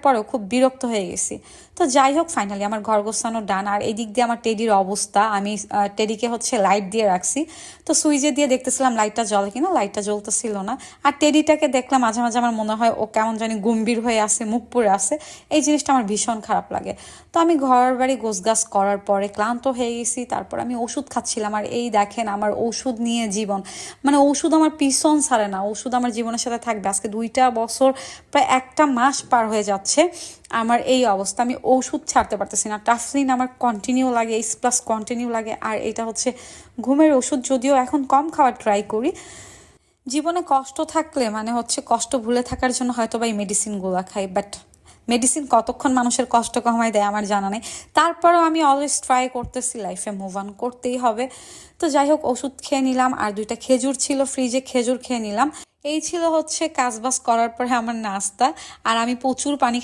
পরেও খুব বিরক্ত হয়ে গেছি। তো যাই হোক, ফাইনালি আমার ঘর গোছানো ডান। আর এই দিক দিয়ে আমার টেডির অবস্থা, আমি টেডিকে হচ্ছে লাইট দিয়ে রাখছি। তো সুইচে দিয়ে দেখতেছিলাম লাইটটা জ্বলে কিনা, লাইটটা জ্বলতেছিল না। আর টেডিটাকে দেখলাম মাঝে মাঝে আমার মনে হয় ও কেমন জানি গম্ভীর হয়ে আছে, মুখ পুড়ে আছে। এই জিনিসটা আমার ভীষণ খারাপ লাগে। তো আমি ঘর বাড়ি গোছগাছ করার পরে ক্লান্ত হয়ে গেছি, তারপর আমি ওষুধ খাচ্ছিলাম। আর এই দেখেন আমার ওষুধ নিয়ে জীবন, মানে ওষুধ আমার পিছন ছাড়ে না, ওষুধ আমার জীবনের সাথে থাকবে। আজকে 2টা বছর, প্রায় 1 মাস পার হয়ে যাচ্ছে আমার এই অবস্থা। আমি ওষুধ ছাড়তে পারতেছি না। টাফলিন আমার কন্টিনিউ লাগে, এইচ প্লাস কন্টিনিউ লাগে। আর এটা হচ্ছে ঘুমের ওষুধ, যদিও এখন কম খাওয়ার ট্রাই করি। জীবনে কষ্ট থাকলে মানে হচ্ছে কষ্ট ভুলে থাকার জন্য হয়তো বা এই মেডিসিনগুলো খাই, বাট মেডিসিন কতক্ষণ মানুষের কষ্ট কমায় দেয় আমার জানা নেই। তারপরেও আমি অলওয়েজ ট্রাই করতেছি, লাইফে মুভ অন করতেই হবে। তো যাই হোক, ওষুধ খেয়ে নিলাম, আর 2টা খেজুর ছিল ফ্রিজে, খেজুর খেয়ে নিলাম। এই ছিল হচ্ছে কাজবাজ করার পরে আমার নাস্তা। আর আমি প্রচুর পানি